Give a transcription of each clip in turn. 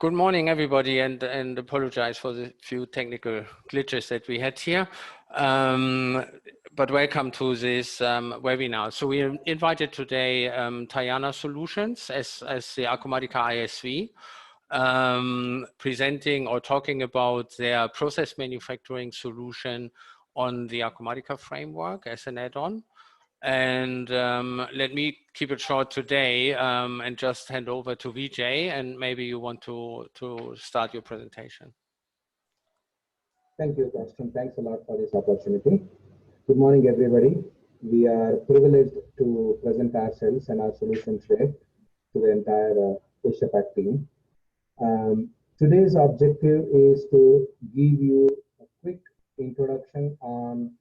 Good morning, everybody, and apologize for the few technical glitches that we had here. But welcome to this webinar. So we invited today Tayana Solutions as the Acumatica ISV, presenting or talking about their process manufacturing solution on the Acumatica framework as an add-on. And let me keep it short today and just hand over to Vijay, and maybe you want to start your presentation. Thank you, Karsten. Thanks a lot for this opportunity. Good morning, everybody. We are privileged to present ourselves and our solutions today to the entire Asia-Pac team. Today's objective is to give you a quick introduction on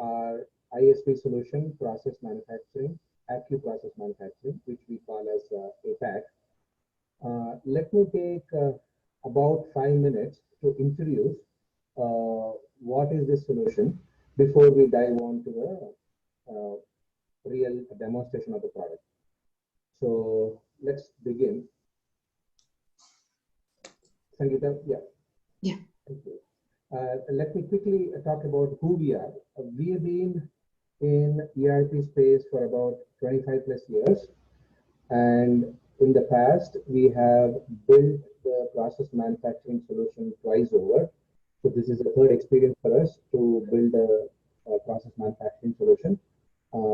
our ISV solution, process manufacturing, Acu process manufacturing, which we call as APAC. Let me take about 5 minutes to introduce what is this solution before we dive on to the real demonstration of the product. So let's begin. Sangeeta, yeah. Thank you. Let me quickly talk about who we are. We have been in ERP space for about 25 plus years, and in the past we have built the process manufacturing solution twice over. So this is the third experience for us to build a process manufacturing solution,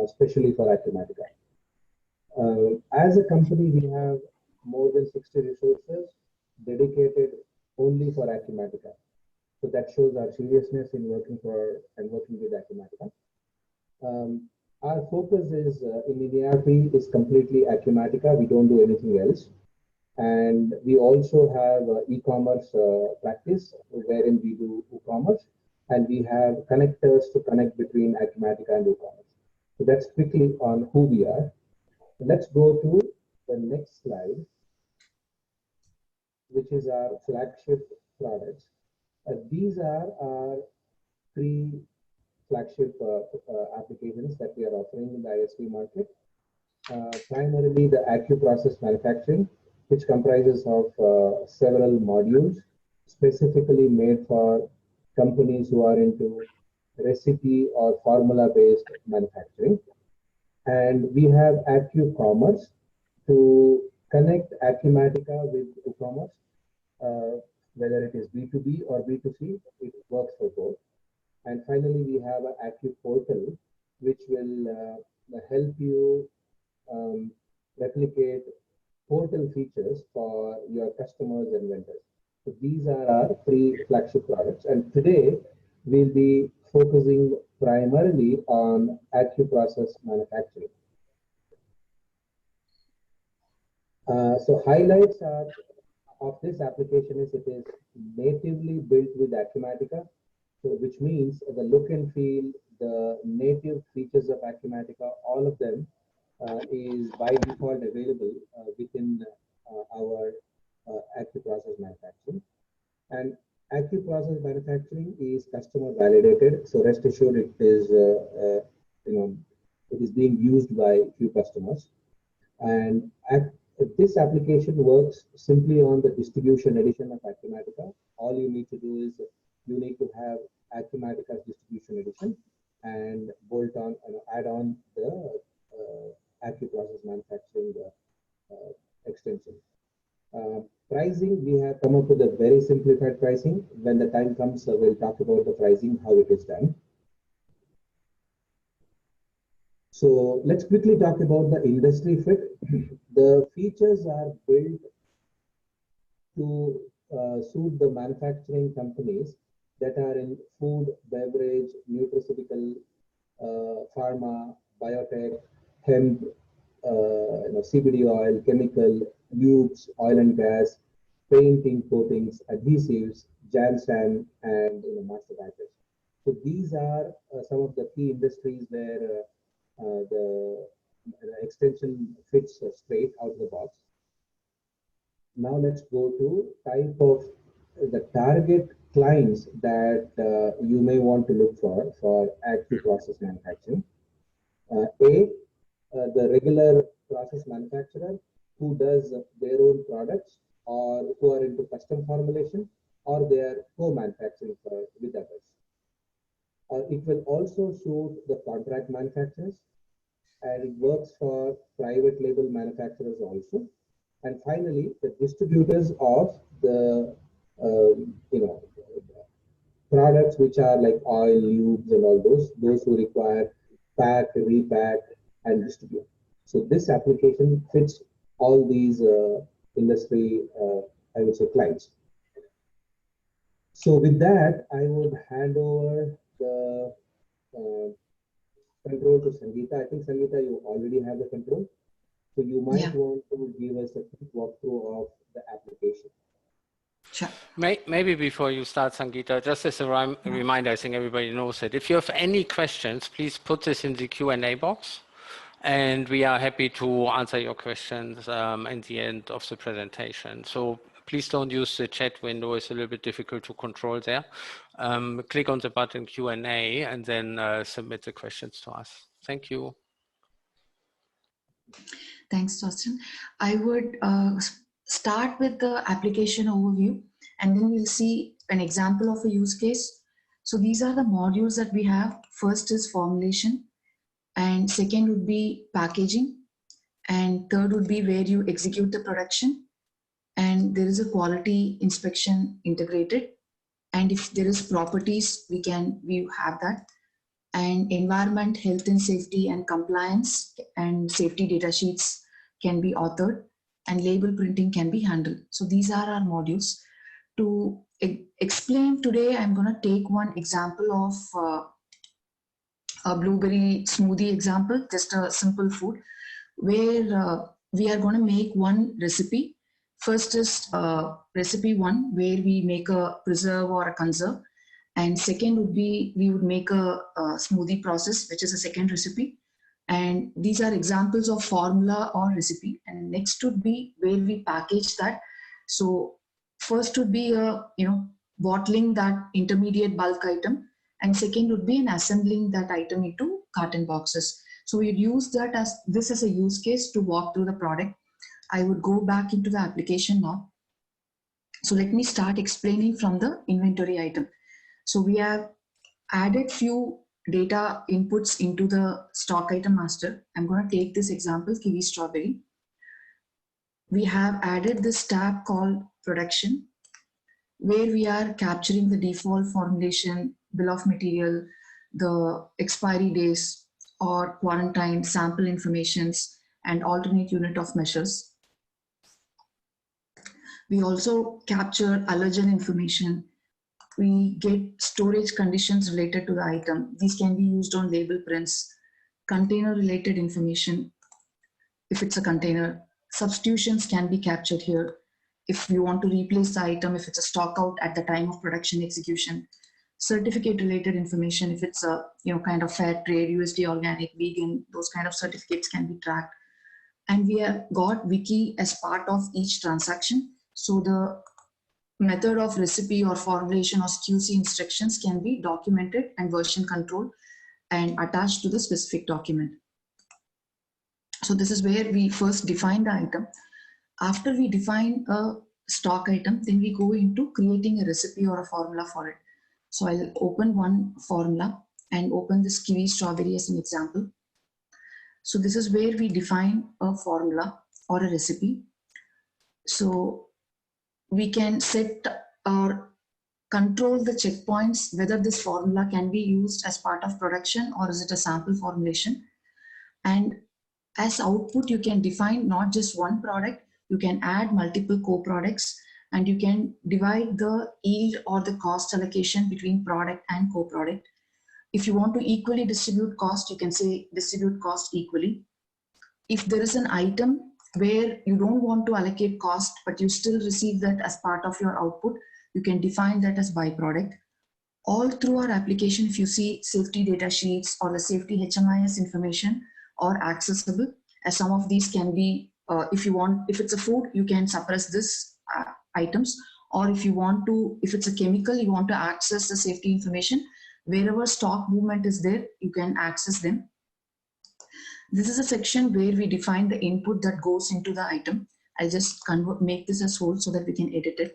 especially for Acumatica. As a company, we have more than 60 resources dedicated only for Acumatica. So that shows our seriousness in working with Acumatica. Our focus is in ERP is completely Acumatica. We don't do anything else. And we also have e-commerce practice wherein we do e-commerce, and we have connectors to connect between Acumatica and e-commerce. So that's quickly on who we are. Let's go to the next slide, which is our flagship products. These are our 3 flagship applications that we are offering in the ISV market. Primarily the Acu process manufacturing, which comprises of several modules specifically made for companies who are into recipe or formula-based manufacturing. And we have Acu Commerce to connect Acumatica with e-commerce. Whether it is B2B or B2C, it works for both. And finally, we have an Acu Portal, which will help you replicate portal features for your customers and vendors. So these are our 3 flagship products. And today, we'll be focusing primarily on Acu process manufacturing. So highlights of this application is it is natively built with Acumatica, so which means the look and feel, the native features of Acumatica, all of them is by default available within our Acu process manufacturing. And Acu process manufacturing is customer validated, so rest assured it is it is being used by few customers. And this application works simply on the distribution edition of Acumatica. All you need to do is you need to have Acumatica's distribution edition and bolt on and add on the Acu process manufacturing extension. Pricing, we have come up with a very simplified pricing. When the time comes, we'll talk about the pricing, how it is done. So let's quickly talk about the industry fit. The features are built to suit the manufacturing companies that are in food, beverage, nutraceutical, pharma, biotech, hemp, CBD oil, chemical, lubes, oil and gas, painting, coatings, adhesives, Jansan, and master batches. So these are some of the key industries where the extension fits straight out of the box. Now let's go to type of the target clients that you may want to look for Acu process manufacturing. The regular process manufacturer who does their own products or who are into custom formulation, or they are co-manufacturing with others. It will also suit the contract manufacturers, and it works for private label manufacturers also. And finally, the distributors of the products which are like oil, lubes, and all those who require pack, repack, and distribute. So this application fits all these industry, I would say, clients. So with that, I would hand over the control to Sangeeta. I think, Sangeeta, you already have the control. So you might want to give us a quick walkthrough of the application. Sure. Maybe before you start, Sangeeta, just as a reminder, I think everybody knows it. If you have any questions, please put this in the Q&A box, and we are happy to answer your questions at the end of the presentation. So please don't use the chat window. It's a little bit difficult to control there. Click on the button Q&A and then submit the questions to us. Thank you. Thanks, Thorsten. I would start with the application overview, and then we'll see an example of a use case. So these are the modules that we have. First is formulation, and second would be packaging, and third would be where you execute the production, and there is a quality inspection integrated, and if there is properties, we have that, and environment, health and safety, and compliance and safety data sheets can be authored, and label printing can be handled. So these are our modules. To explain today, I'm going to take one example of a blueberry smoothie example, just a simple food, where we are going to make one recipe. First is recipe 1, where we make a preserve or a conserve. And second would be, we would make a smoothie process, which is a second recipe. And these are examples of formula or recipe. And next would be where we package that. So first would be bottling that intermediate bulk item. And second would be assembling that item into carton boxes. So we'd use that as a use case to walk through the product. I would go back into the application now. So let me start explaining from the inventory item. So we have added few data inputs into the stock item master. I'm going to take this example, kiwi strawberry. We have added this tab called production, where we are capturing the default formulation, bill of material, the expiry days or quarantine sample informations, and alternate unit of measures. We also capture allergen information. We get storage conditions related to the item. These can be used on label prints, container related information. If it's a container, substitutions can be captured here. If you want to replace the item, if it's a stock out at the time of production execution, certificate related information, if it's a kind of fair trade, USD organic, vegan, those kind of certificates can be tracked. And we have got wiki as part of each transaction. So the method of recipe or formulation or QC instructions can be documented and version controlled and attached to the specific document. So this is where we first define the item. After we define a stock item, then we go into creating a recipe or a formula for it. So I'll open one formula and open this kiwi strawberry as an example. So this is where we define a formula or a recipe. So we can set or control the checkpoints, whether this formula can be used as part of production or is it a sample formulation. And as output, you can define not just one product, you can add multiple co-products, and you can divide the yield or the cost allocation between product and co-product. If you want to equally distribute cost, you can say distribute cost equally. If there is an item where you don't want to allocate cost, but you still receive that as part of your output, you can define that as byproduct. All through our application, if you see safety data sheets or the safety HMIS information are accessible, as some of these can be, if it's a food, you can suppress this items, or if it's a chemical, you want to access the safety information, wherever stock movement is there, you can access them. This is a section where we define the input that goes into the item. I'll just make this as whole so that we can edit it.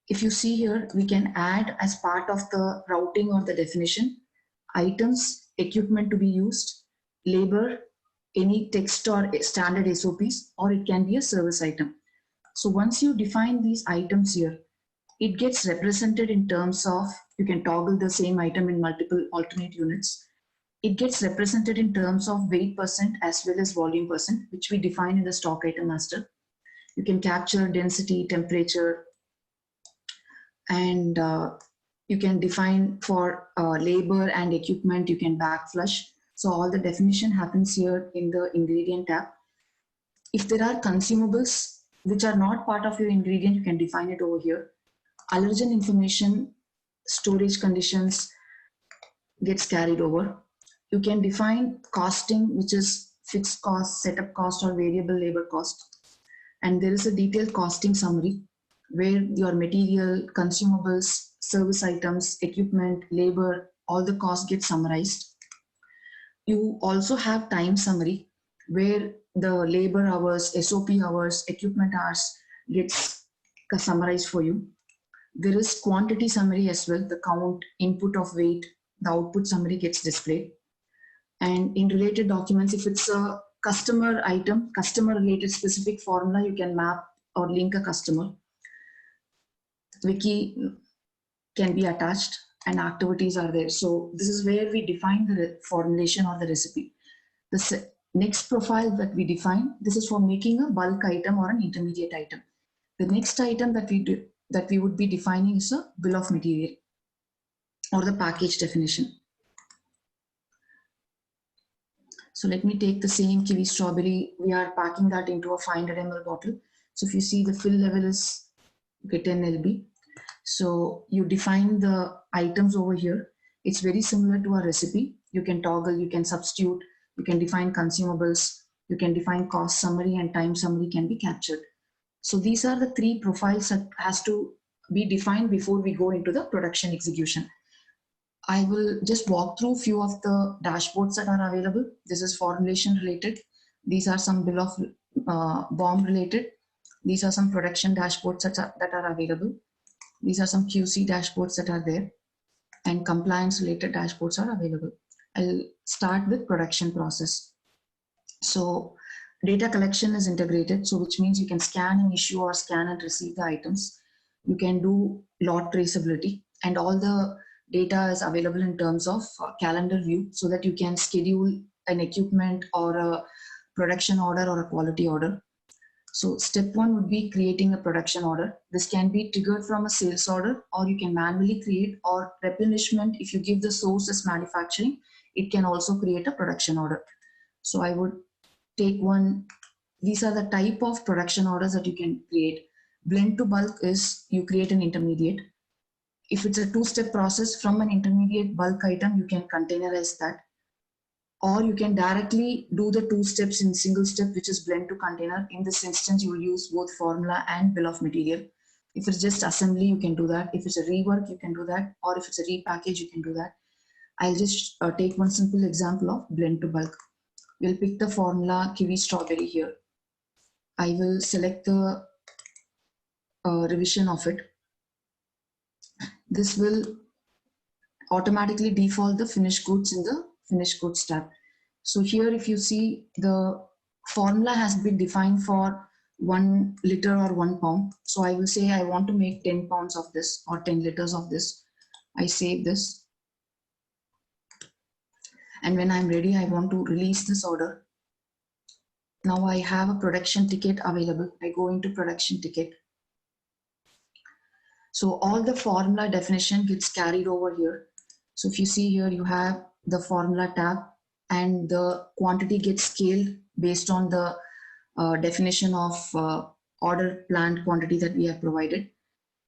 If you see here, we can add as part of the routing or the definition, items, equipment to be used, labor, any text or standard SOPs, or it can be a service item. So once you define these items here, it gets represented in terms of, you can toggle the same item in multiple alternate units. It gets represented in terms of weight percent as well as volume percent, which we define in the stock item master. You can capture density, temperature, and you can define for labor and equipment, you can backflush. So all the definition happens here in the ingredient tab. If there are consumables which are not part of your ingredient, you can define it over here. Allergen information, storage conditions gets carried over. You can define costing, which is fixed cost, setup cost, or variable labor cost. And there is a detailed costing summary where your material, consumables, service items, equipment, labor, all the costs get summarized. You also have time summary where the labor hours, SOP hours, equipment hours gets summarized for you. There is quantity summary as well, the count, input of weight, the output summary gets displayed. And in related documents, if it's a customer item, customer related specific formula, you can map or link a customer. Wiki can be attached and activities are there. So this is where we define the formulation or the recipe. The next profile that we define, this is for making a bulk item or an intermediate item. The next item that we would be defining is a bill of material or the package definition. So let me take the same kiwi strawberry. We are packing that into a 500 ml bottle. So if you see, the fill level is 10 lb. So you define the items over here. It's very similar to a recipe. You can toggle, you can substitute, you can define consumables, you can define cost summary, and time summary can be captured. So these are the three profiles that has to be defined before we go into the production execution. I will just walk through a few of the dashboards that are available. This is formulation related. These are some bill of BOM related. These are some production dashboards that are available. These are some QC dashboards that are there, and compliance related dashboards are available. I'll start with production process. So data collection is integrated, so which means you can scan and issue or scan and receive the items. You can do lot traceability, and all the data is available in terms of calendar view, so that you can schedule an equipment or a production order or a quality order. So step one would be creating a production order. This can be triggered from a sales order, or you can manually create, or replenishment. If you give the source as manufacturing, it can also create a production order. So I would take one. These are the type of production orders that you can create. Blend to bulk is you create an intermediate. If it's a two-step process, from an intermediate bulk item, you can containerize that. Or you can directly do the two steps in single step, which is blend to container. In this instance, you will use both formula and bill of material. If it's just assembly, you can do that. If it's a rework, you can do that. Or if it's a repackage, you can do that. I'll just take one simple example of blend to bulk. We'll pick the formula kiwi strawberry here. I will select the revision of it. This will automatically default the finished goods in the finished goods tab. So here, if you see, the formula has been defined for 1 liter or 1 pound. So I will say I want to make 10 pounds of this or 10 liters of this. I save this. And when I'm ready, I want to release this order. Now I have a production ticket available. I go into production ticket. So all the formula definition gets carried over here. So if you see here, you have the formula tab, and the quantity gets scaled based on the definition of order planned quantity that we have provided.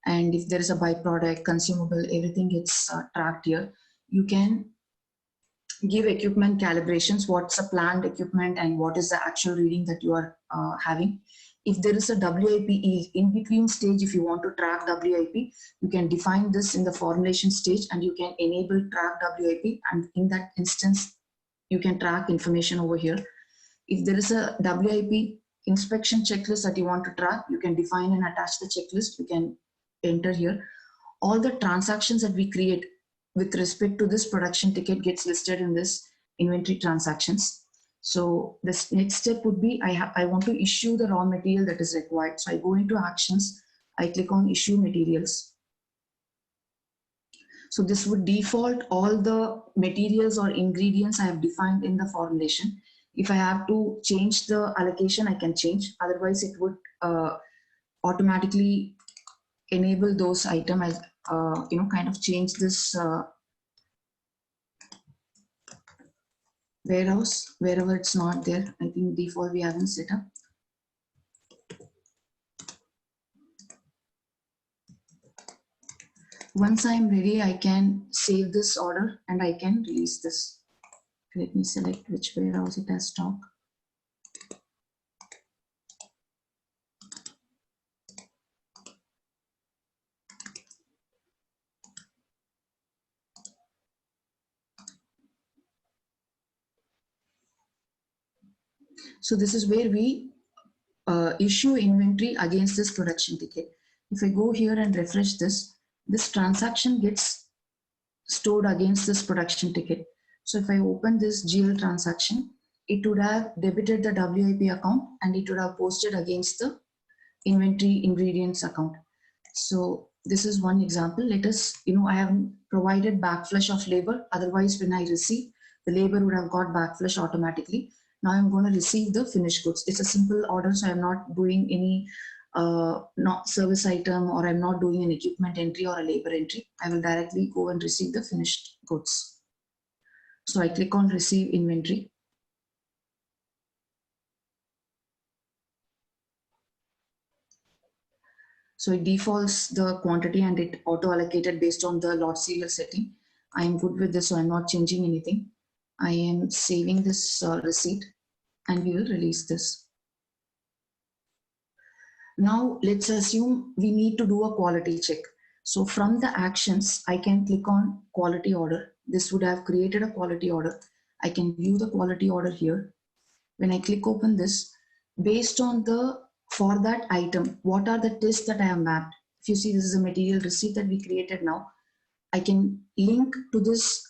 And if there is a byproduct, consumable, everything gets tracked here. You can give equipment calibrations, what's a planned equipment and what is the actual reading that you are having. If there is a WIP in between stage, if you want to track WIP, you can define this in the formulation stage, and you can enable track WIP, and in that instance, you can track information over here. If there is a WIP inspection checklist that you want to track, you can define and attach the checklist. You can enter here. All the transactions that we create with respect to this production ticket gets listed in this inventory transactions. So this next step would be, I want to issue the raw material that is required. So I go into actions, I click on issue materials. So this would default all the materials or ingredients I have defined in the formulation. If I have to change the allocation, I can change. Otherwise, it would automatically enable those items as, kind of change this warehouse wherever it's not there. I think default we haven't set up. Once I'm ready, I can save this order and I can release this. Let me select which warehouse it has stock. So this is where we issue inventory against this production ticket. If I go here and refresh this, this transaction gets stored against this production ticket. So if I open this GL transaction, it would have debited the WIP account and it would have posted against the inventory ingredients account. So this is one example. Let us, I have provided backflush of labor. Otherwise, when I receive, the labor would have got backflush automatically. Now I'm going to receive the finished goods. It's a simple order, so I'm not doing any not service item, or I'm not doing an equipment entry or a labor entry. I will directly go and receive the finished goods. So I click on receive inventory. So it defaults the quantity and it auto allocated based on the lot serial setting. I am good with this, so I'm not changing anything. I am saving this receipt and we will release this. Now let's assume we need to do a quality check. So from the actions, I can click on quality order. This would have created a quality order. I can view the quality order here. When I click open this, based on for that item, what are the tests that I have mapped? If you see, this is a material receipt that we created now. I can link to this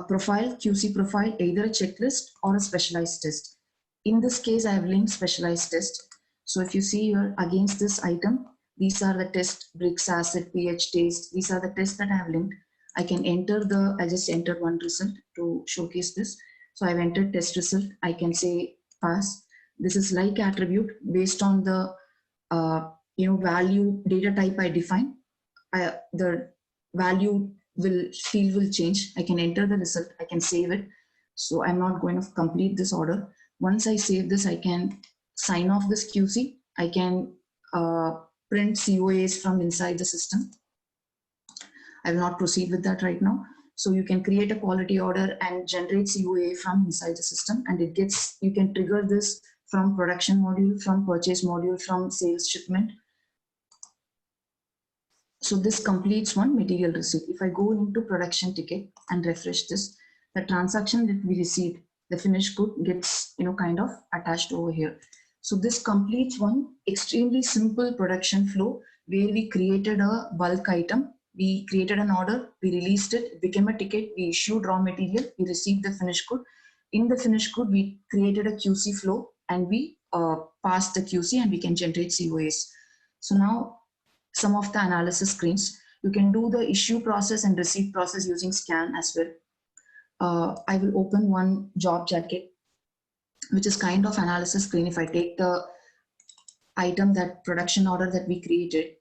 profile, QC profile, either a checklist or a specialized test. In this case, I have linked specialized test. So if you see here against this item, these are the test, bricks, acid, pH taste. These are the tests that I have linked. I can enter I just entered one result to showcase this. So I've entered test result. I can say pass. This is like attribute based on the value data type I define. The value field will change. I can enter the result. I can save it. So I'm not going to complete this order. Once I save this, I can sign off this QC. I can print COAs from inside the system. I will not proceed with that right now. So you can create a quality order and generate COA from inside the system, and you can trigger this from production module, from purchase module, from sales shipment. So this completes one material receipt. If I go into production ticket and refresh this, the transaction that we received, the finished good gets kind of attached over here. So this completes one extremely simple production flow where we created a bulk item. We created an order, we released it, it became a ticket, we issued raw material, we received the finished good. In the finished good, we created a QC flow and we passed the QC and we can generate COAs. So now some of the analysis screens, you can do the issue process and receipt process using scan as well. I will open one job jacket, which is kind of analysis screen. If I take the item, that production order that we created.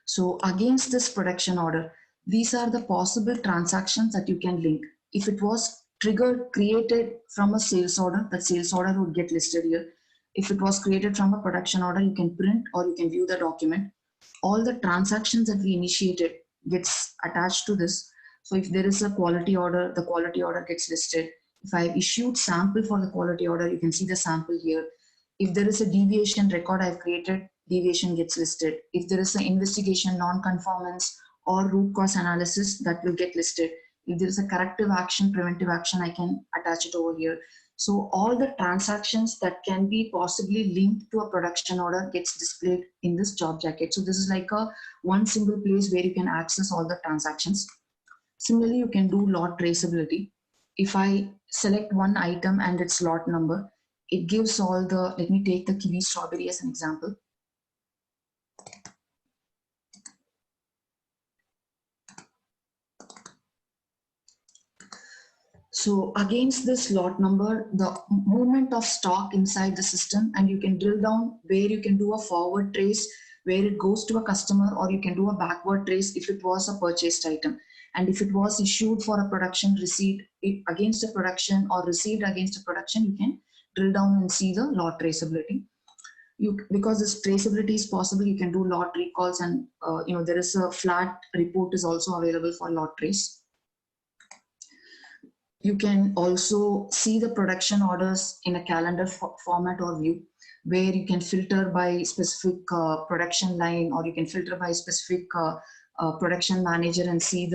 So against this production order, these are the possible transactions that you can link. If it was created from a sales order, that sales order would get listed here. If it was created from a production order, you can print or you can view the document. All the transactions that we initiated gets attached to this. So if there is a quality order, the quality order gets listed. If I've issued sample for the quality order, you can see the sample here. If there is a deviation record I've created, deviation gets listed. If there is an investigation, non-conformance or root cause analysis, that will get listed. If there is a corrective action, preventive action, I can attach it over here. So all the transactions that can be possibly linked to a production order gets displayed in this job jacket. So this is like a one single place where you can access all the transactions. Similarly, you can do lot traceability. If I select one item and its lot number, it gives all the, let me take the kiwi strawberry as an example. So against this lot number, the movement of stock inside the system, and you can drill down where you can do a forward trace where it goes to a customer, or you can do a backward trace if it was a purchased item. And if it was issued for a production receipt against a production or received against a production, you can drill down and see the lot traceability. Because this traceability is possible, you can do lot recalls, and there is a flat report is also available for lot trace. You can also see the production orders in a calendar format or view, where you can filter by specific production line, or you can filter by specific production manager and see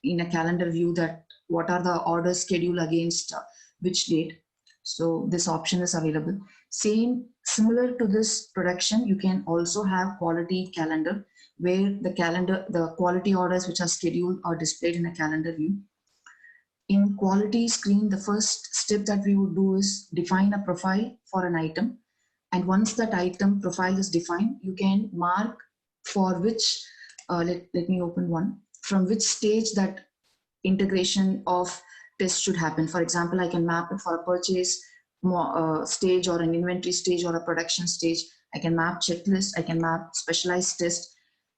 in a calendar view that what are the orders scheduled against which date. So this option is available. Similar to this production, you can also have quality calendar, where the quality orders which are scheduled are displayed in a calendar view. In quality screen, the first step that we would do is define a profile for an item. And once that item profile is defined, you can mark for which, let me open one, from which stage that integration of test should happen. For example, I can map it for a purchase stage, or an inventory stage, or a production stage. I can map checklist, I can map specialized test.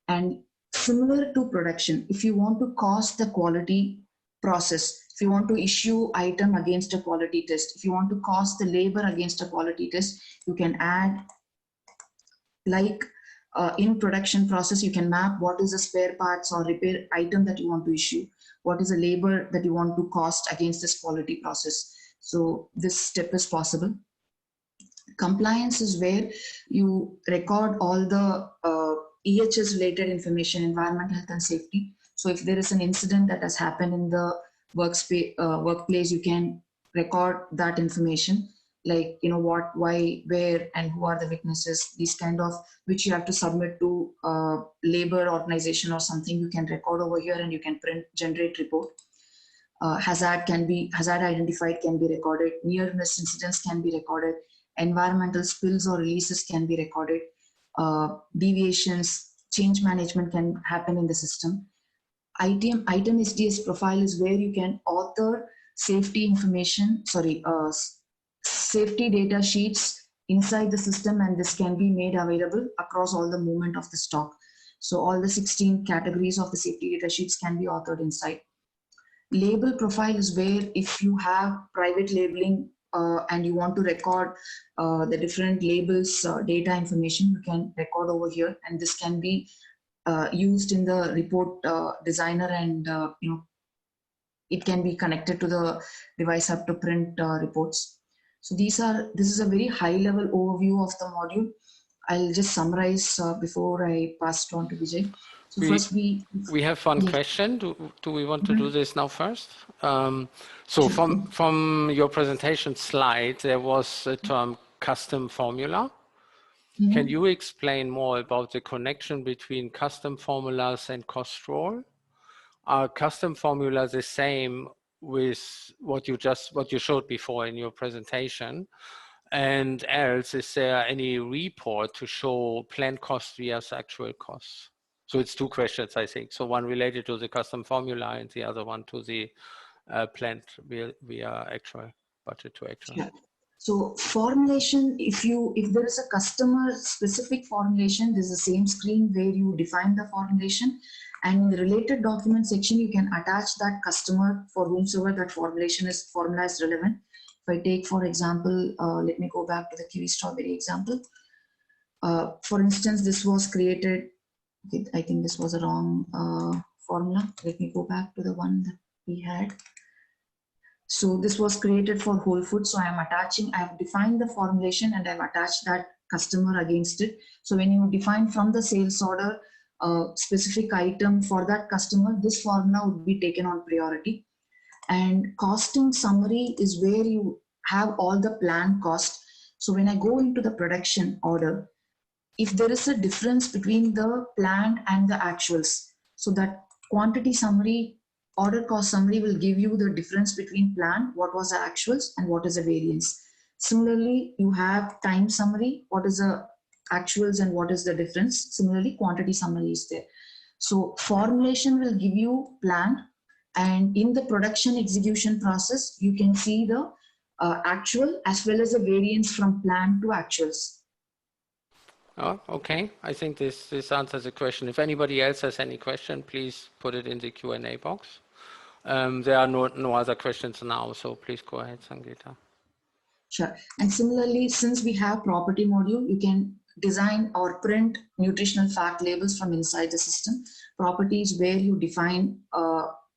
And similar to production, if you want to cost the quality process, if you want to issue item against a quality test, if you want to cost the labor against a quality test, you can add, like in production process, you can map what is the spare parts or repair item that you want to issue, what is the labor that you want to cost against this quality process. So this step is possible. Compliance is where you record all the EHS related information, environmental health and safety. So if there is an incident that has happened in the workplace, you can record that information, like what, why, where, and who are the witnesses. These kind of, which you have to submit to labor organization or something, you can record over here, and you can generate report. Hazard identified can be recorded. Near miss incidents can be recorded. Environmental spills or releases can be recorded. Deviations, change management can happen in the system. Item SDS profile is where you can author safety information, safety data sheets inside the system, and this can be made available across all the movement of the stock. So all the 16 categories of the safety data sheets can be authored inside. Label profile is where if you have private labeling and you want to record the different labels, data information, you can record over here, and this can be used in the report designer, and it can be connected to the device hub to print reports. So this is a very high level overview of the module. I'll just summarize before I pass it on to Vijay. So first we have one question. Do we want to do this now first? So from your presentation slide, there was a term custom formula. Can you explain more about the connection between custom formulas and cost roll? Are custom formulas the same with what you showed before in your presentation? And else, is there any report to show planned cost versus actual costs? So it's two questions, I think. So one related to the custom formula, and the other one to the planned via actual, budget to actual. Yeah. So formulation, if there is a customer specific formulation, there's the same screen where you define the formulation, and in the related document section, you can attach that customer for whomsoever that formula is relevant. If I take, for example, let me go back to the kiwi strawberry example. For instance, this was created, okay, I think this was a wrong formula. Let me go back to the one that we had. So this was created for Whole Foods. So I have defined the formulation, and I've attached that customer against it. So when you define from the sales order specific item for that customer, this formula would be taken on priority. And costing summary is where you have all the planned cost. So when I go into the production order, if there is a difference between the planned and the actuals, so that quantity summary, order cost summary will give you the difference between planned, what was the actuals, and what is the variance. Similarly, you have time summary, what is the actuals and what is the difference. Similarly, quantity summary is there. So formulation will give you planned, and in the production execution process, you can see the actual as well as the variance from planned to actuals. Oh, okay. I think this answers the question. If anybody else has any question, please put it in the Q&A box. There are no other questions now, so please go ahead, Sangeeta. Sure. And similarly, since we have property module, you can design or print nutritional fact labels from inside the system. Properties where you define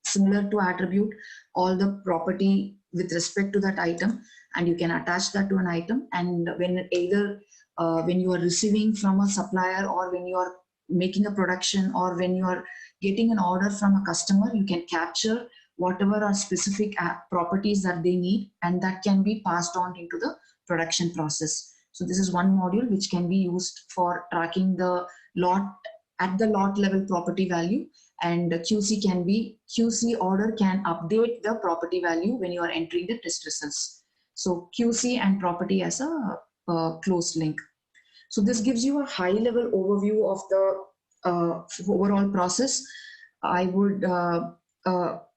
similar to attribute all the property with respect to that item, and you can attach that to an item. And when either when you are receiving from a supplier, or when you are making a production, or when you are getting an order from a customer, you can capture whatever are specific properties that they need, and that can be passed on into the production process. So this is one module which can be used for tracking the lot at the lot level property value, and QC order can update the property value when you are entering the test results. So QC and property as a closed link. So this gives you a high level overview of the overall process. I would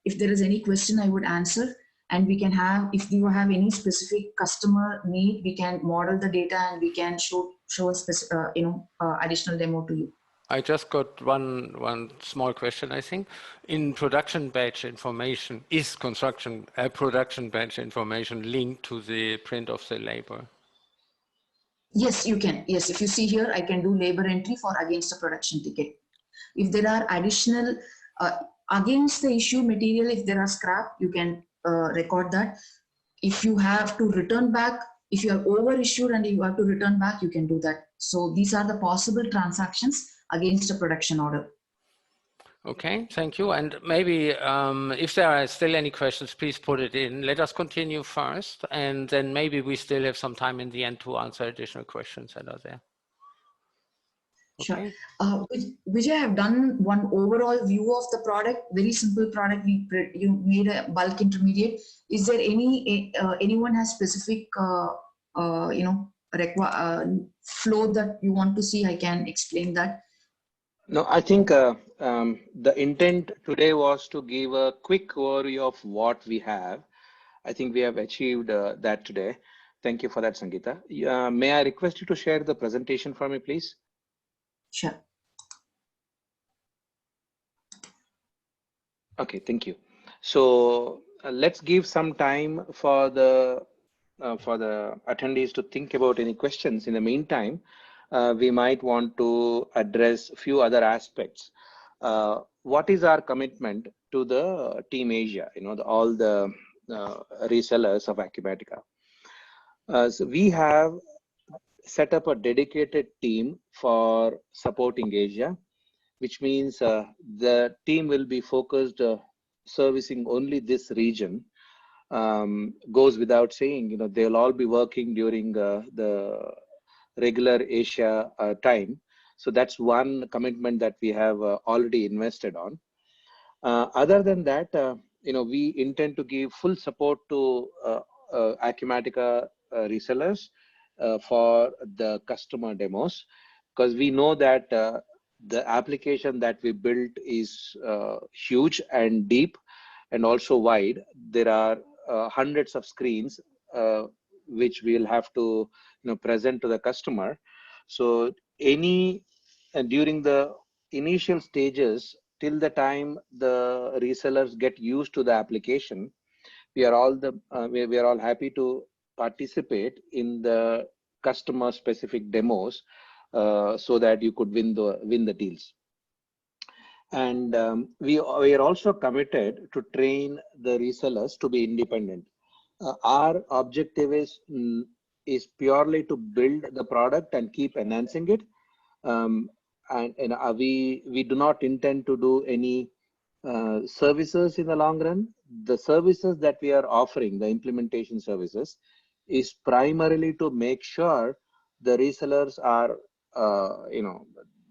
if there is any question, I would answer, and we can have, if you have any specific customer need, we can model the data and we can show a additional demo to you. I just got one small question, I think. In production batch information, is production batch information linked to the print of the label? Yes, you can. Yes, if you see here, I can do labor entry for against a production ticket. If there are additional against the issue material, if there are scrap, you can record that. If you have to return back, if you are over issued and you have to return back, you can do that. So these are the possible transactions against a production order. Okay, thank you. And maybe if there are still any questions, please put it in. Let us continue first, and then maybe we still have some time in the end to answer additional questions that are there. Okay. Sure. Vijay, I have done one overall view of the product, very simple product. You made a bulk intermediate. Is there anyone has specific, flow that you want to see? I can explain that. No, I think the intent today was to give a quick overview of what we have. I think we have achieved that today. Thank you for that, Sangeeta. May I request you to share the presentation for me, please? Sure. Okay, thank you. So let's give some time for the attendees to think about any questions. In the meantime, we might want to address a few other aspects. What is our commitment to the Team Asia? All the resellers of Acumatica. So we have set up a dedicated team for supporting Asia, which means the team will be focused servicing only this region. Goes without saying, they'll all be working during the regular Asia time. So that's one commitment that we have already invested on. Other than that, we intend to give full support to Acumatica resellers for the customer demos, because we know that the application that we built is huge and deep and also wide. There are hundreds of screens which we'll have to present to the customer. So during the initial stages, till the time the resellers get used to the application, we are all happy to participate in the customer specific demos so that you could win the deals. And we are also committed to train the resellers to be independent. Our objective is purely to build the product and keep enhancing it. We do not intend to do any services in the long run. The services that we are offering, the implementation services, is primarily to make sure the resellers are,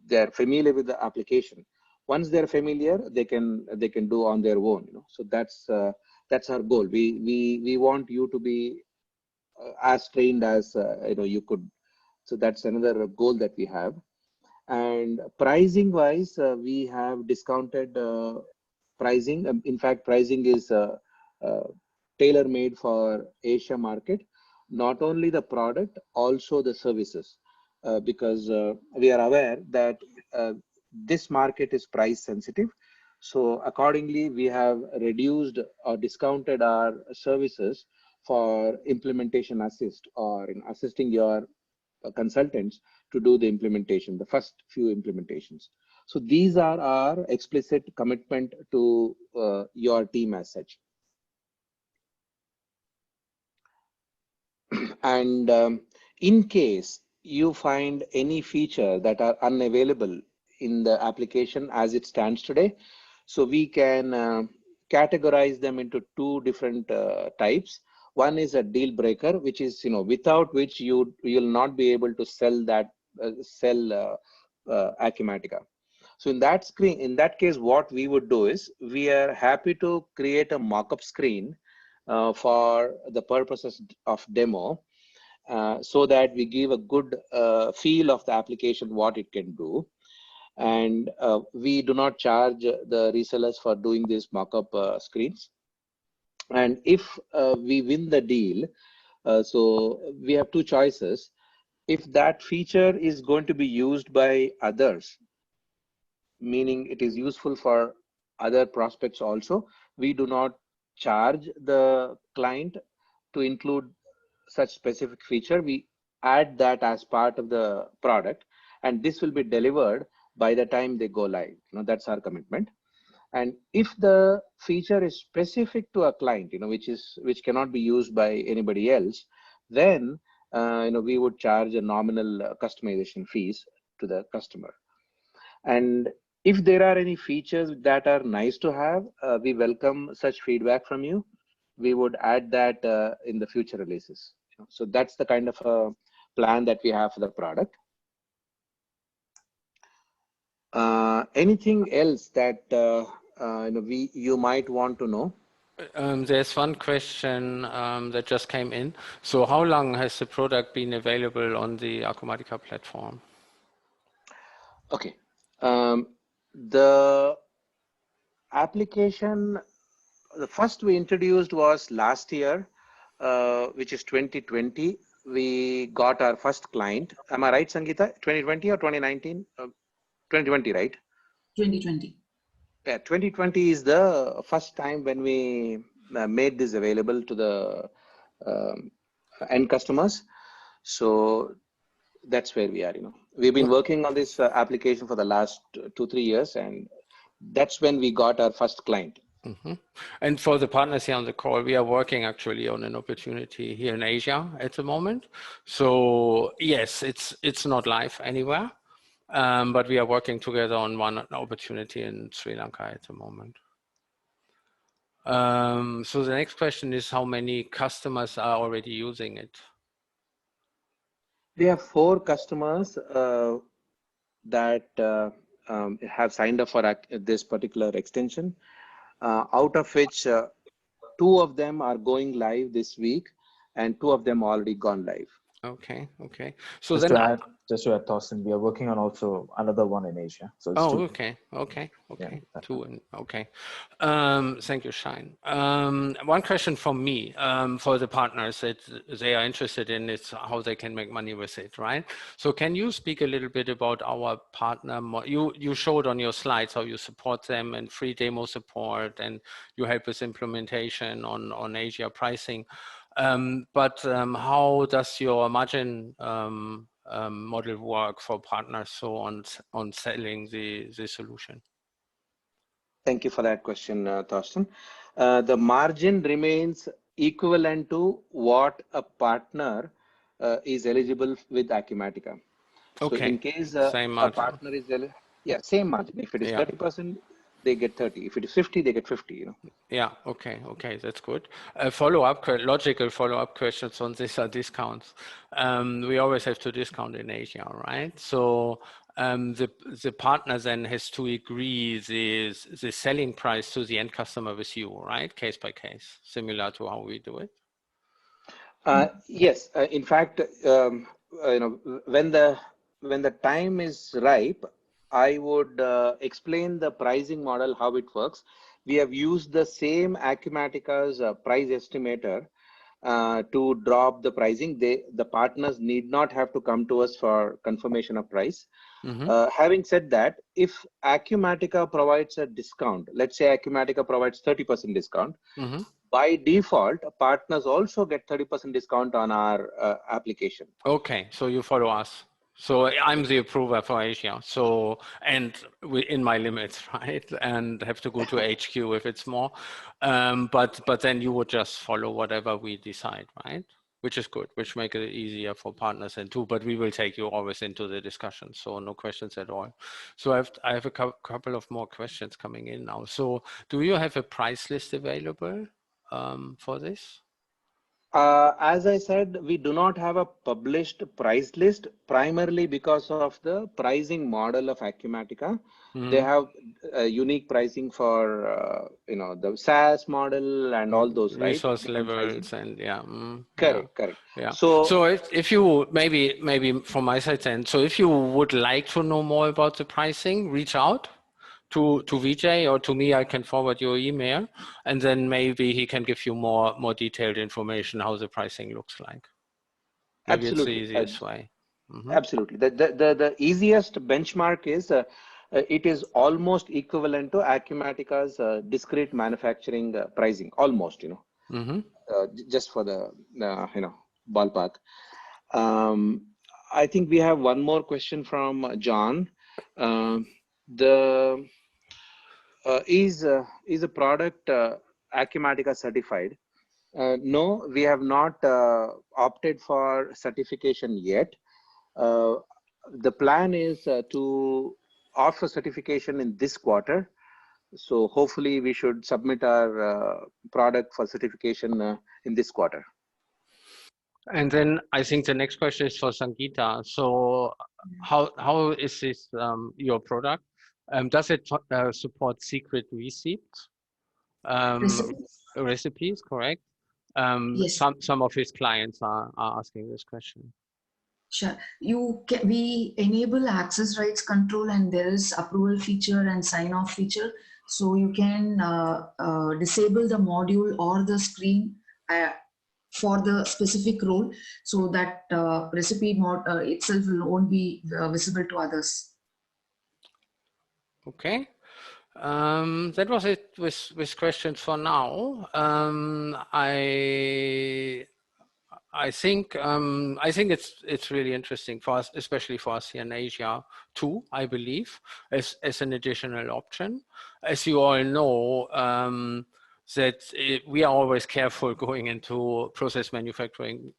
they're familiar with the application. Once they're familiar, they can do on their own. So that's our goal. We want you to be as trained as you could. So that's another goal that we have. And pricing wise, we have discounted pricing. In fact, pricing is tailor-made for Asia market, not only the product, also the services, because we are aware that this market is price sensitive. So accordingly, we have reduced or discounted our services for implementation assist, or in assisting your consultants to do the implementation, the first few implementations. So these are our explicit commitment to your team as such. And in case you find any feature that are unavailable in the application as it stands today, so we can categorize them into two different types. One is a deal breaker, which is without which you'll not be able to sell that Acumatica. So in that case, what we would do is we are happy to create a mock-up screen for the purposes of demo, so that we give a good feel of the application, what it can do. And we do not charge the resellers for doing these mock-up screens. And if we win the deal, so we have two choices. If that feature is going to be used by others, meaning it is useful for other prospects also, we do not charge the client to include such specific feature. We add that as part of the product, and this will be delivered by the time they go live. That's our commitment. And if the feature is specific to a client, which cannot be used by anybody else, then we would charge a nominal customization fees to the customer. And if there are any features that are nice to have, we welcome such feedback from you. We would add that in the future releases. So that's the kind of a plan that we have for the product. Anything else that you might want to know? There's one question that just came in. So how long has the product been available on the Acumatica platform? Okay. The application, the first we introduced was last year, which is 2020. We got our first client. Am I right, Sangeeta? 2020 or 2019? 2020, right? 2020. Yeah, 2020 is the first time when we made this available to the end customers. So that's where we are. We've been working on this application for the last 2-3 years, and that's when we got our first client. Mm-hmm. And for the partners here on the call, we are working actually on an opportunity here in Asia at the moment. So yes, it's not live anywhere, but we are working together on one opportunity in Sri Lanka at the moment. So the next question is, how many customers are already using it? We have 4 customers that have signed up for this particular extension, out of which 2 of them are going live this week, and 2 of them already gone live. Okay. So just then, to add, Thorsten, we are working on also another one in Asia. So it's 2. Okay. Yeah. 2 okay. Thank you, Shine. One question from me for the partners that they are interested in is how they can make money with it, right? So can you speak a little bit about our partner? You showed on your slides how you support them and free demo support, and you help with implementation on Asia pricing. But how does your margin model work for partners so on selling the solution? Thank you for that question, Thorsten. The margin remains equivalent to what a partner is eligible with Acumatica. So Okay. in case Same a margin. partner is same margin. If it is 30%, they get 30. If it is 50, they get 50, you know. Yeah, okay, that's good. Logical follow-up questions on this are discounts. We always have to discount in Asia, right? So the partner then has to agree the selling price to the end customer with you, right? Case by case, similar to how we do it. Yes, in fact, you know, when the time is ripe, I would explain the pricing model, how it works. We have used the same Acumatica's price estimator to drop the pricing. The partners need not have to come to us for confirmation of price. Having said that, if Acumatica provides a discount, let's say Acumatica provides 30% discount, by default, partners also get 30% discount on our application. Okay, so you follow us. So I'm the approver for Asia. So, and in my limits, right? And have to go to HQ if it's more. But then you would just follow whatever we decide, right? Which is good, which makes it easier for partners and too. But we will take you always into the discussion. So no questions at all. So I have a couple of more questions coming in now. So do you have a price list available for this? As I said, we do not have a published price list, primarily because of the pricing model of Acumatica. They have unique pricing for you know, the SaaS model and all those, right? Resource levels and yeah. Correct. Yeah. So if you maybe from my side then, so if you would like to know more about the pricing, reach out to Vijay or to me. I can forward your email, and then maybe he can give you more detailed information how the pricing looks like. Maybe absolutely, it's the easiest way. Absolutely. The easiest benchmark is it is almost equivalent to Acumatica's discrete manufacturing pricing, almost, you know, just for the you know, ballpark. I think we have one more question from John. Is a product Acumatica certified? No, we have not opted for certification yet. The plan is to offer certification in this quarter. So hopefully we should submit our product for certification in this quarter. And then I think the next question is for Sangeeta. So how is this your product? Does it support secret receipts? Recipes, correct? Yes. Some of his clients are asking this question. Sure. We enable access rights control, and there is approval feature and sign off feature. So you can disable the module or the screen for the specific role, so that recipe mod itself won't be visible to others. Okay. That was it with questions for now. I think it's really interesting for us, especially for us here in Asia too, I believe, as an additional option. As you all know, we are always careful going into process manufacturing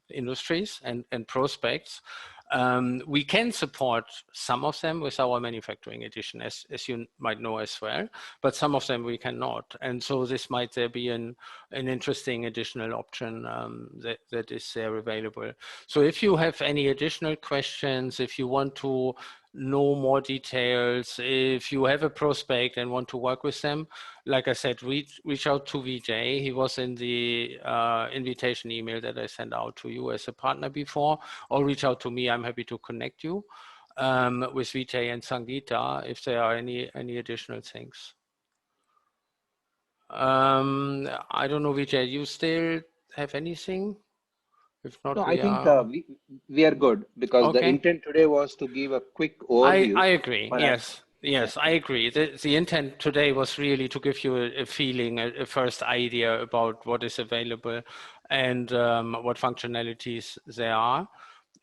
industries and prospects. We can support some of them with our manufacturing edition, as you might know as well, but some of them we cannot. And so this might be an interesting additional option that is there available. So if you have any additional questions, if you want to know more details, if you have a prospect and want to work with them, like I said, reach out to Vijay. He was in the invitation email that I sent out to you as a partner before, or reach out to me. I'm happy to connect you with Vijay and Sangeeta if there are any additional things. I don't know, Vijay, you still have anything? If not, no, I think we are good, because the intent today was to give a quick overview. I agree. Yes, I agree. The intent today was really to give you a feeling, a first idea about what is available and what functionalities there are.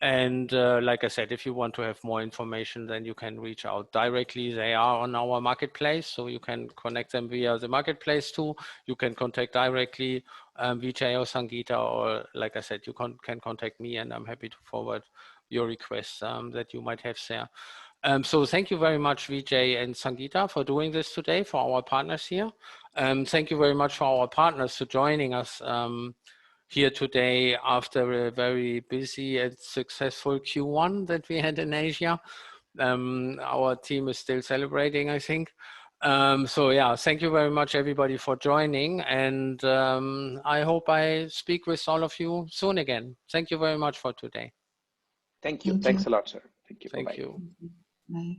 And like I said, if you want to have more information, then you can reach out directly. They are on our marketplace, so you can connect them via the marketplace too. You can contact directly Vijay or Sangeeta, or like I said, you can contact me, and I'm happy to forward your requests that you might have there. So thank you very much, Vijay and Sangeeta, for doing this today for our partners here. Thank you very much for our partners for joining us here today after a very busy and successful Q1 that we had in Asia. Our team is still celebrating, I think. So yeah, thank you very much, everybody, for joining. And I hope I speak with all of you soon again. Thank you very much for today. Thank you. Thank Thanks you. a lot, sir. Thank you. Thank Bye-bye. you. Bye.